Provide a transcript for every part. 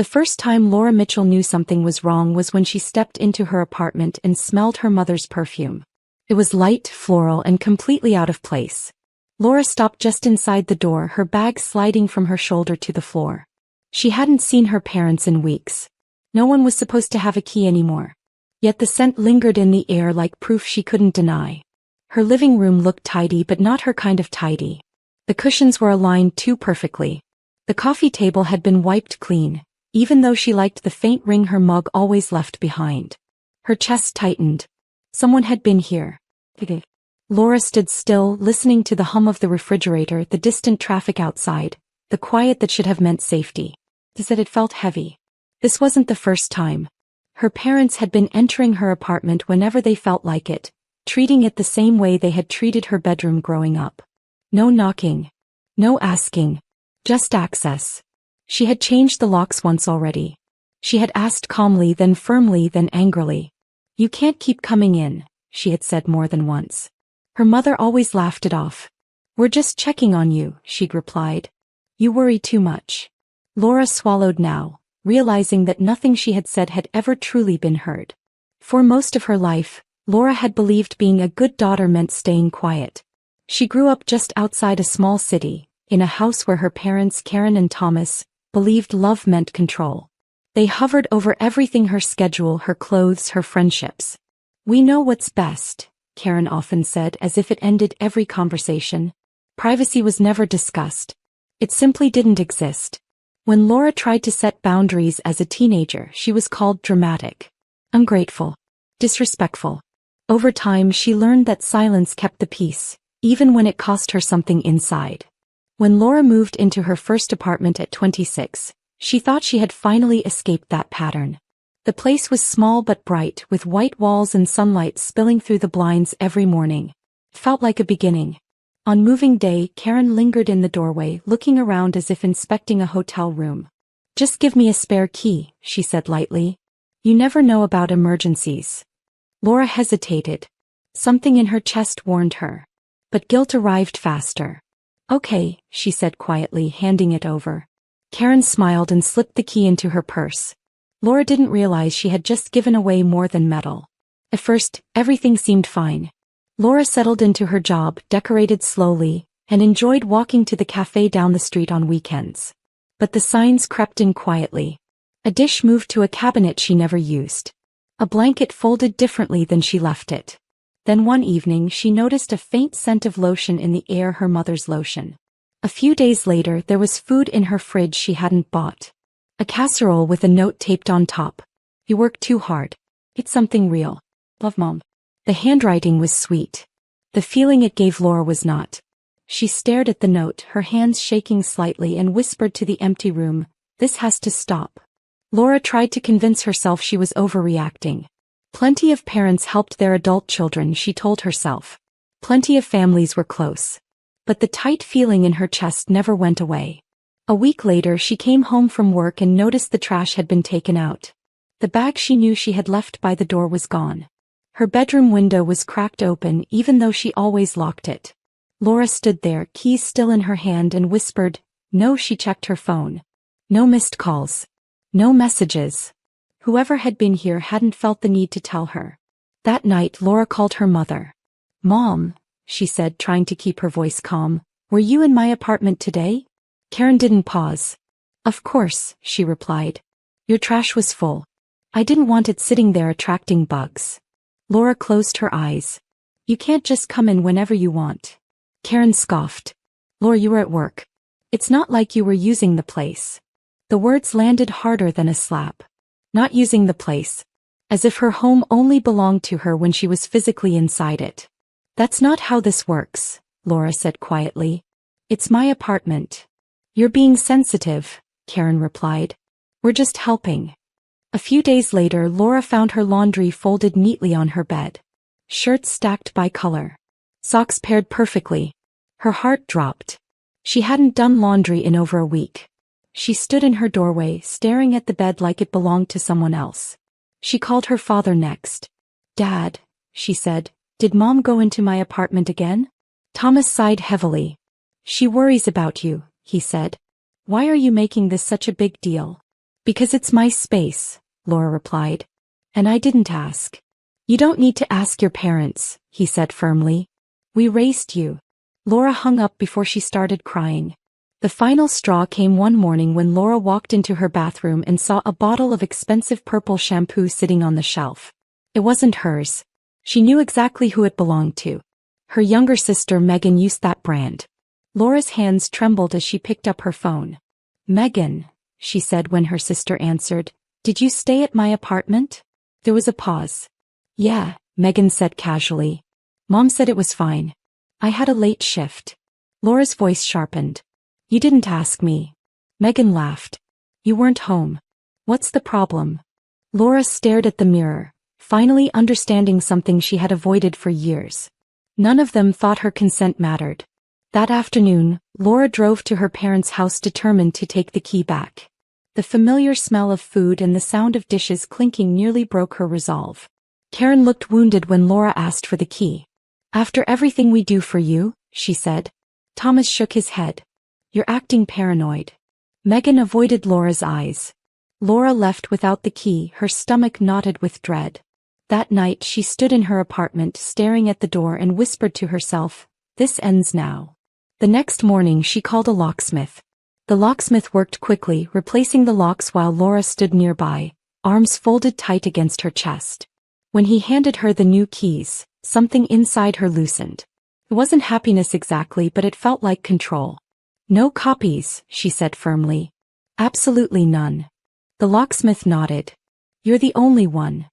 The first time Laura Mitchell knew something was wrong was when she stepped into her apartment and smelled her mother's perfume. It was light, floral, and completely out of place. Laura stopped just inside the door, her bag sliding from her shoulder to the floor. She hadn't seen her parents in weeks. No one was supposed to have a key anymore. Yet the scent lingered in the air like proof she couldn't deny. Her living room looked tidy, but not her kind of tidy. The cushions were aligned too perfectly. The coffee table had been wiped clean, even though she liked the faint ring her mug always left behind. Her chest tightened. Someone had been here. Laura stood still, listening to the hum of the refrigerator, the distant traffic outside, the quiet that should have meant safety. It felt heavy. This wasn't the first time. Her parents had been entering her apartment whenever they felt like it, treating it the same way they had treated her bedroom growing up. No knocking. No asking. Just access. She had changed the locks once already. She had asked calmly, then firmly, then angrily. "You can't keep coming in," she had said more than once. Her mother always laughed it off. "We're just checking on you," she'd replied. "You worry too much." Laura swallowed now, realizing that nothing she had said had ever truly been heard. For most of her life, Laura had believed being a good daughter meant staying quiet. She grew up just outside a small city, in a house where her parents, Karen and Thomas, believed love meant control. They hovered over everything: her schedule, her clothes, her friendships. "We know what's best," Karen often said, as if it ended every conversation. Privacy was never discussed. It simply didn't exist. When Laura tried to set boundaries as a teenager, she was called dramatic, ungrateful, disrespectful. Over time, she learned that silence kept the peace, even when it cost her something inside. When Laura moved into her first apartment at 26, she thought she had finally escaped that pattern. The place was small but bright, with white walls and sunlight spilling through the blinds every morning. It felt like a beginning. On moving day, Karen lingered in the doorway, looking around as if inspecting a hotel room. "Just give me a spare key," she said lightly. "You never know about emergencies." Laura hesitated. Something in her chest warned her. But guilt arrived faster. "Okay," she said quietly, handing it over. Karen smiled and slipped the key into her purse. Laura didn't realize she had just given away more than metal. At first, everything seemed fine. Laura settled into her job, decorated slowly, and enjoyed walking to the cafe down the street on weekends. But the signs crept in quietly. A dish moved to a cabinet she never used. A blanket folded differently than she left it. Then one evening she noticed a faint scent of lotion in the air, her mother's lotion. A few days later there was food in her fridge she hadn't bought. A casserole with a note taped on top. "You work too hard. It's something real. Love, Mom." The handwriting was sweet. The feeling it gave Laura was not. She stared at the note, her hands shaking slightly, and whispered to the empty room, "This has to stop." Laura tried to convince herself she was overreacting. Plenty of parents helped their adult children, she told herself. Plenty of families were close. But the tight feeling in her chest never went away. A week later she came home from work and noticed the trash had been taken out. The bag she knew she had left by the door was gone. Her bedroom window was cracked open, even though she always locked it. Laura stood there, keys still in her hand, and whispered, "No." She checked her phone. No missed calls. No messages. Whoever had been here hadn't felt the need to tell her. That night Laura called her mother. "Mom," she said, trying to keep her voice calm, "were you in my apartment today?" Karen didn't pause. "Of course," she replied. "Your trash was full. I didn't want it sitting there attracting bugs." Laura closed her eyes. "You can't just come in whenever you want." Karen scoffed. "Laura, you were at work. It's not like you were using the place." The words landed harder than a slap. Not using the place. As if her home only belonged to her when she was physically inside it. "That's not how this works," Laura said quietly. "It's my apartment." "You're being sensitive," Karen replied. "We're just helping." A few days later Laura found her laundry folded neatly on her bed. Shirts stacked by color. Socks paired perfectly. Her heart dropped. She hadn't done laundry in over a week. She stood in her doorway, staring at the bed like it belonged to someone else. She called her father next. "Dad," she said, "did Mom go into my apartment again?" Thomas sighed heavily. "She worries about you," he said. "Why are you making this such a big deal?" Because it's my space, Laura replied. And I didn't ask. You don't need to ask your parents, he said firmly. We raised you. Laura hung up before she started crying. The final straw came one morning when Laura walked into her bathroom and saw a bottle of expensive purple shampoo sitting on the shelf. It wasn't hers. She knew exactly who it belonged to. Her younger sister Megan used that brand. Laura's hands trembled as she picked up her phone. Megan, she said when her sister answered, did you stay at my apartment? There was a pause. Yeah, Megan said casually. Mom said it was fine. I had a late shift. Laura's voice sharpened. You didn't ask me. Megan laughed. You weren't home. What's the problem? Laura stared at the mirror, finally understanding something she had avoided for years. None of them thought her consent mattered. That afternoon, Laura drove to her parents' house determined to take the key back. The familiar smell of food and the sound of dishes clinking nearly broke her resolve. Karen looked wounded when Laura asked for the key. After everything we do for you, she said. Thomas shook his head. You're acting paranoid. Megan avoided Laura's eyes. Laura left without the key, her stomach knotted with dread. That night she stood in her apartment staring at the door and whispered to herself, this ends now. The next morning she called a locksmith. The locksmith worked quickly, replacing the locks while Laura stood nearby, arms folded tight against her chest. When he handed her the new keys, something inside her loosened. It wasn't happiness exactly, but it felt like control. No copies, she said firmly. Absolutely none. The locksmith nodded. You're the only one.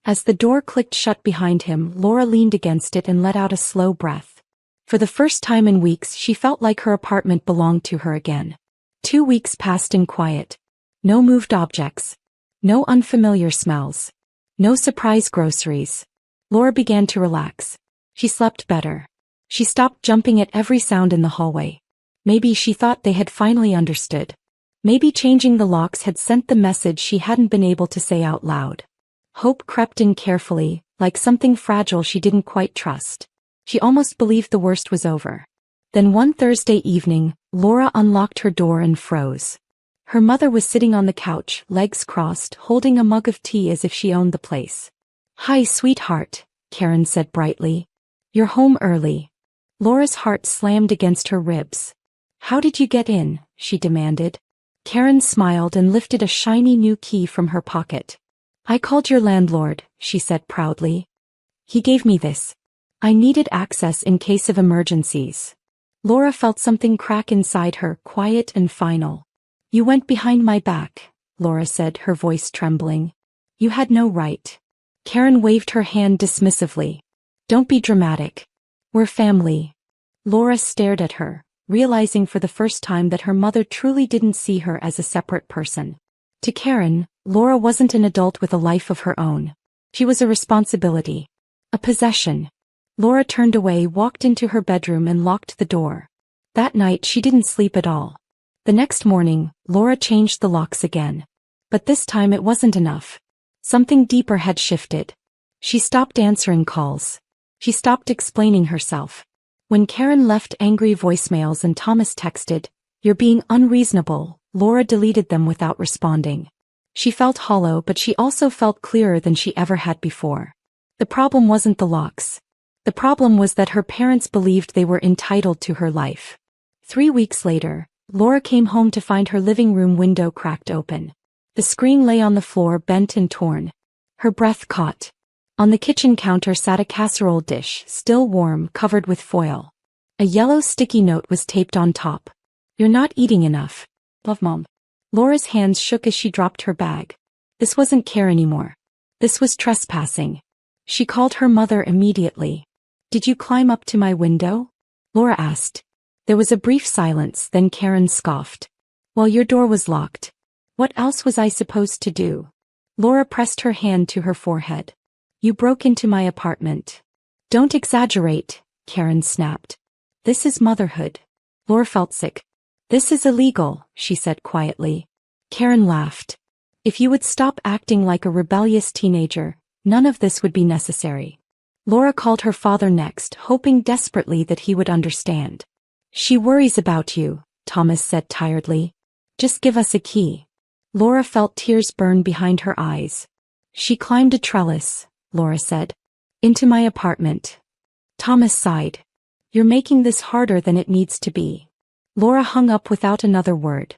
As the door clicked shut behind him, Laura leaned against it and let out a slow breath. For the first time in weeks she felt like her apartment belonged to her again. 2 weeks passed in quiet. No moved objects. No unfamiliar smells. No surprise groceries. Laura began to relax. She slept better. She stopped jumping at every sound in the hallway. Maybe she thought they had finally understood. Maybe changing the locks had sent the message she hadn't been able to say out loud. Hope crept in carefully, like something fragile she didn't quite trust. She almost believed the worst was over. Then one Thursday evening, Laura unlocked her door and froze. Her mother was sitting on the couch, legs crossed, holding a mug of tea as if she owned the place. Hi, sweetheart, Karen said brightly. You're home early. Laura's heart slammed against her ribs. How did you get in? She demanded. Karen smiled and lifted a shiny new key from her pocket. I called your landlord, she said proudly. He gave me this. I needed access in case of emergencies. Laura felt something crack inside her, quiet and final. You went behind my back, Laura said, her voice trembling. You had no right. Karen waved her hand dismissively. Don't be dramatic. We're family. Laura stared at her, realizing for the first time that her mother truly didn't see her as a separate person. To Karen, Laura wasn't an adult with a life of her own. She was a responsibility. A possession. Laura turned away, walked into her bedroom and locked the door. That night she didn't sleep at all. The next morning, Laura changed the locks again. But this time it wasn't enough. Something deeper had shifted. She stopped answering calls. She stopped explaining herself. When Karen left angry voicemails and Thomas texted, "You're being unreasonable," Laura deleted them without responding. She felt hollow, but she also felt clearer than she ever had before. The problem wasn't the locks. The problem was that her parents believed they were entitled to her life. 3 weeks later, Laura came home to find her living room window cracked open. The screen lay on the floor, bent and torn. Her breath caught. On the kitchen counter sat a casserole dish, still warm, covered with foil. A yellow sticky note was taped on top. "You're not eating enough. Love, Mom." Laura's hands shook as she dropped her bag. This wasn't care anymore. This was trespassing. She called her mother immediately. "Did you climb up to my window?" Laura asked. There was a brief silence, then Karen scoffed. "Well, your door was locked. What else was I supposed to do?" Laura pressed her hand to her forehead. "You broke into my apartment." "Don't exaggerate," Karen snapped. "This is motherhood." Laura felt sick. "This is illegal," she said quietly. Karen laughed. "If you would stop acting like a rebellious teenager, none of this would be necessary." Laura called her father next, hoping desperately that he would understand. "She worries about you," Thomas said tiredly. "Just give us a key." Laura felt tears burn behind her eyes. She climbed a trellis, Laura said. Into my apartment. Thomas sighed. You're making this harder than it needs to be. Laura hung up without another word.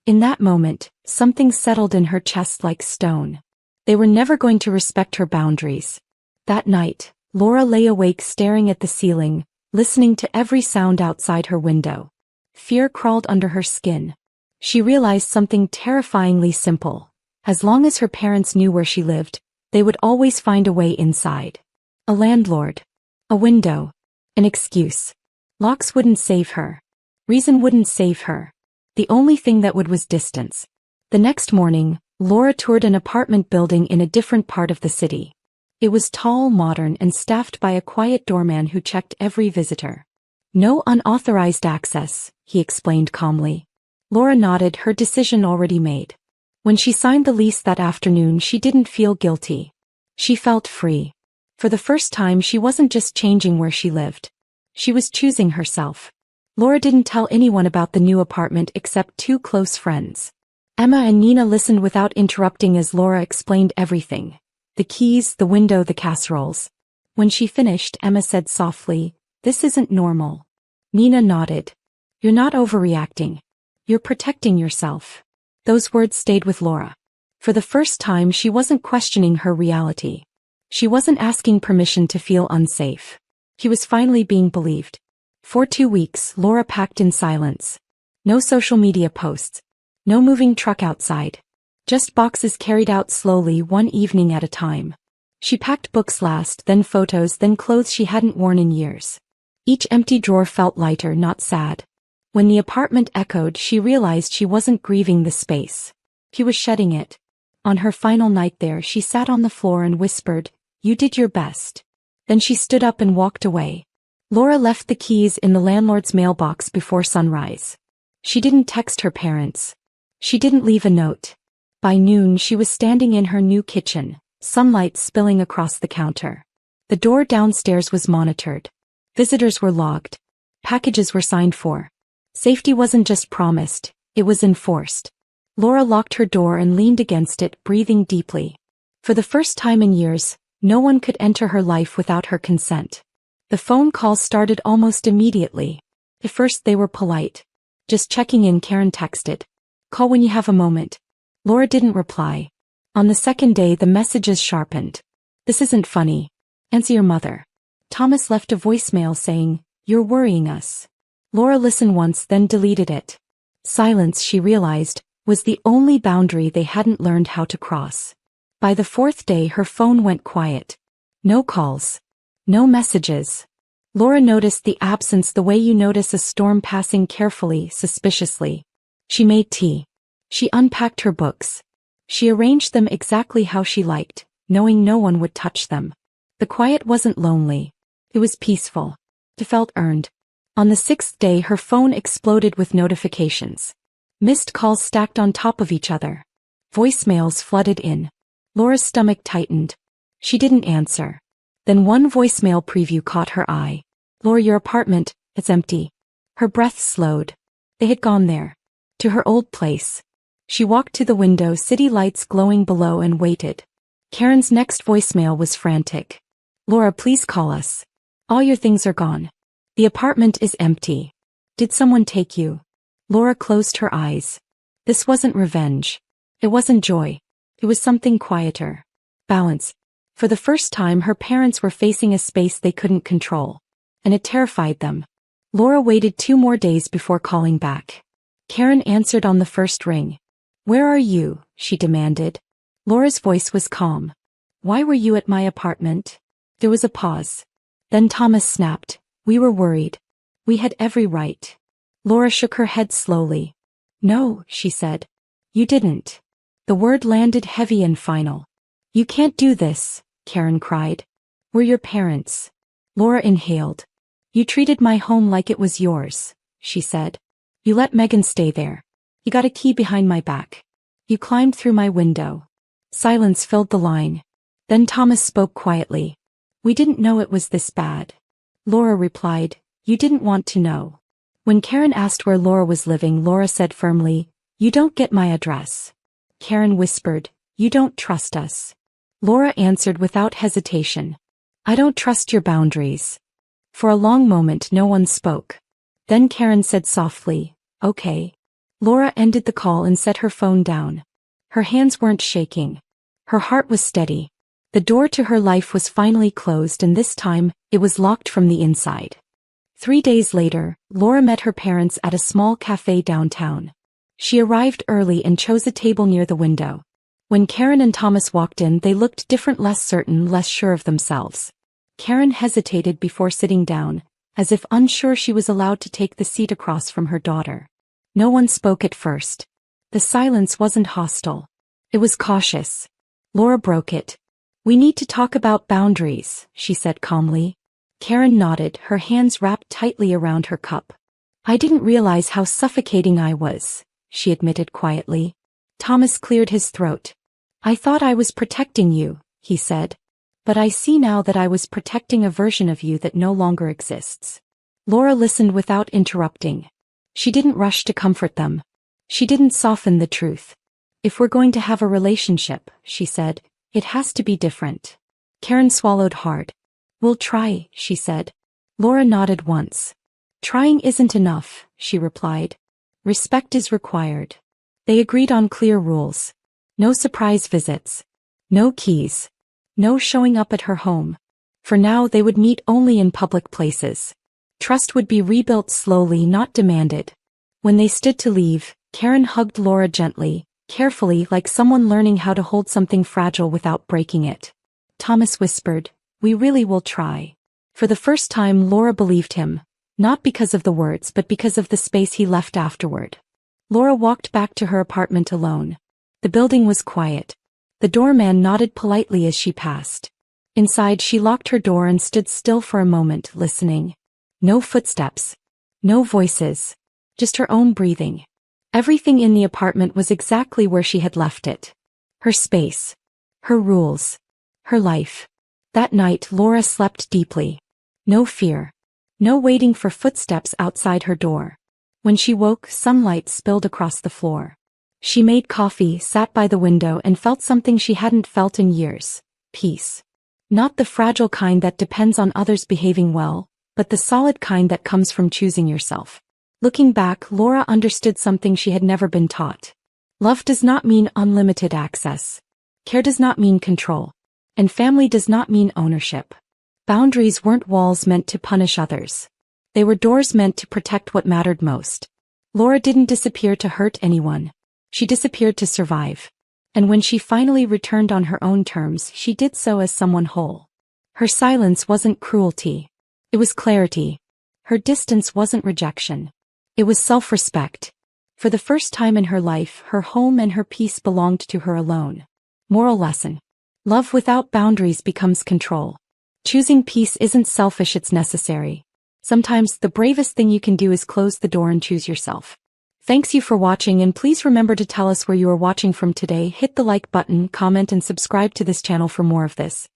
In that moment, something settled in her chest like stone. They were never going to respect her boundaries. That night, Laura lay awake staring at the ceiling, listening to every sound outside her window. Fear crawled under her skin. She realized something terrifyingly simple. As long as her parents knew where she lived, they would always find a way inside. A landlord. A window. An excuse. Locks wouldn't save her. Reason wouldn't save her. The only thing that would was distance. The next morning, Laura toured an apartment building in a different part of the city. It was tall, modern, and staffed by a quiet doorman who checked every visitor. No unauthorized access, he explained calmly. Laura nodded, her decision already made. When she signed the lease that afternoon, she didn't feel guilty. She felt free. For the first time, she wasn't just changing where she lived. She was choosing herself. Laura didn't tell anyone about the new apartment except two close friends. Emma and Nina listened without interrupting as Laura explained everything. The keys, the window, the casseroles. When she finished, Emma said softly, "This isn't normal." Nina nodded. "You're not overreacting. You're protecting yourself." Those words stayed with Laura. For the first time, she wasn't questioning her reality. She wasn't asking permission to feel unsafe. She was finally being believed. For 2 weeks, Laura packed in silence. No social media posts. No moving truck outside. Just boxes carried out slowly, one evening at a time. She packed books last, then photos, then clothes she hadn't worn in years. Each empty drawer felt lighter, not sad. When the apartment echoed, she realized she wasn't grieving the space. She was shedding it. On her final night there, she sat on the floor and whispered, "You did your best." Then she stood up and walked away. Laura left the keys in the landlord's mailbox before sunrise. She didn't text her parents. She didn't leave a note. By noon, she was standing in her new kitchen, sunlight spilling across the counter. The door downstairs was monitored. Visitors were logged. Packages were signed for. Safety wasn't just promised, it was enforced. Laura locked her door and leaned against it, breathing deeply. For the first time in years, no one could enter her life without her consent. The phone calls started almost immediately. At first they were polite. "Just checking in," Karen texted. "Call when you have a moment." Laura didn't reply. On the second day, the messages sharpened. "This isn't funny. Answer your mother." Thomas left a voicemail saying, "You're worrying us." Laura listened once, then deleted it. Silence, she realized, was the only boundary they hadn't learned how to cross. By the fourth day, her phone went quiet. No calls. No messages. Laura noticed the absence the way you notice a storm passing, carefully, suspiciously. She made tea. She unpacked her books. She arranged them exactly how she liked, knowing no one would touch them. The quiet wasn't lonely. It was peaceful. It felt earned. On the sixth day, her phone exploded with notifications. Missed calls stacked on top of each other. Voicemails flooded in. Laura's stomach tightened. She didn't answer. Then one voicemail preview caught her eye. "Laura, your apartment, it's empty." Her breath slowed. They had gone there. To her old place. She walked to the window, city lights glowing below, and waited. Karen's next voicemail was frantic. "Laura, please call us. All your things are gone. The apartment is empty. Did someone take you?" Laura closed her eyes. This wasn't revenge. It wasn't joy. It was something quieter. Balance. For the first time, her parents were facing a space they couldn't control. And it terrified them. Laura waited 2 more days before calling back. Karen answered on the first ring. "Where are you?" she demanded. Laura's voice was calm. "Why were you at my apartment?" There was a pause. Then Thomas snapped. "We were worried. We had every right." Laura shook her head slowly. "No," she said. "You didn't." The word landed heavy and final. "You can't do this," Karen cried. "We're your parents." Laura inhaled. "You treated my home like it was yours," she said. "You let Megan stay there. You got a key behind my back. You climbed through my window." Silence filled the line. Then Thomas spoke quietly. "We didn't know it was this bad." Laura replied, "You didn't want to know." When Karen asked where Laura was living, Laura said firmly, "You don't get my address." Karen whispered, "You don't trust us." Laura answered without hesitation. "I don't trust your boundaries." For a long moment no one spoke. Then Karen said softly, "Okay." Laura ended the call and set her phone down. Her hands weren't shaking. Her heart was steady. The door to her life was finally closed, and this time, it was locked from the inside. 3 days later, Laura met her parents at a small cafe downtown. She arrived early and chose a table near the window. When Karen and Thomas walked in, they looked different, less certain, less sure of themselves. Karen hesitated before sitting down, as if unsure she was allowed to take the seat across from her daughter. No one spoke at first. The silence wasn't hostile. It was cautious. Laura broke it. "We need to talk about boundaries," she said calmly. Karen nodded, her hands wrapped tightly around her cup. "I didn't realize how suffocating I was," she admitted quietly. Thomas cleared his throat. "I thought I was protecting you," he said. "But I see now that I was protecting a version of you that no longer exists." Laura listened without interrupting. She didn't rush to comfort them. She didn't soften the truth. "If we're going to have a relationship," she said, "it has to be different." Karen swallowed hard. "We'll try," she said. Laura nodded once. "Trying isn't enough," she replied. "Respect is required." They agreed on clear rules. No surprise visits. No keys. No showing up at her home. For now they would meet only in public places. Trust would be rebuilt slowly, not demanded. When they stood to leave, Karen hugged Laura gently, carefully, like someone learning how to hold something fragile without breaking it. Thomas whispered, "We really will try." For the first time Laura believed him, not because of the words but because of the space he left afterward. Laura walked back to her apartment alone. The building was quiet. The doorman nodded politely as she passed. Inside she locked her door and stood still for a moment, listening. No footsteps. No voices. Just her own breathing. Everything in the apartment was exactly where she had left it. Her space. Her rules. Her life. That night Laura slept deeply. No fear. No waiting for footsteps outside her door. When she woke, sunlight spilled across the floor. She made coffee, sat by the window, and felt something she hadn't felt in years. Peace. Not the fragile kind that depends on others behaving well, but the solid kind that comes from choosing yourself. Looking back, Laura understood something she had never been taught. Love does not mean unlimited access. Care does not mean control. And family does not mean ownership. Boundaries weren't walls meant to punish others. They were doors meant to protect what mattered most. Laura didn't disappear to hurt anyone. She disappeared to survive. And when she finally returned on her own terms, she did so as someone whole. Her silence wasn't cruelty. It was clarity. Her distance wasn't rejection. It was self-respect. For the first time in her life, her home and her peace belonged to her alone. Moral lesson. Love without boundaries becomes control. Choosing peace isn't selfish, it's necessary. Sometimes the bravest thing you can do is close the door and choose yourself. Thanks you for watching, and please remember to tell us where you are watching from today. Hit the like button, comment and subscribe to this channel for more of this.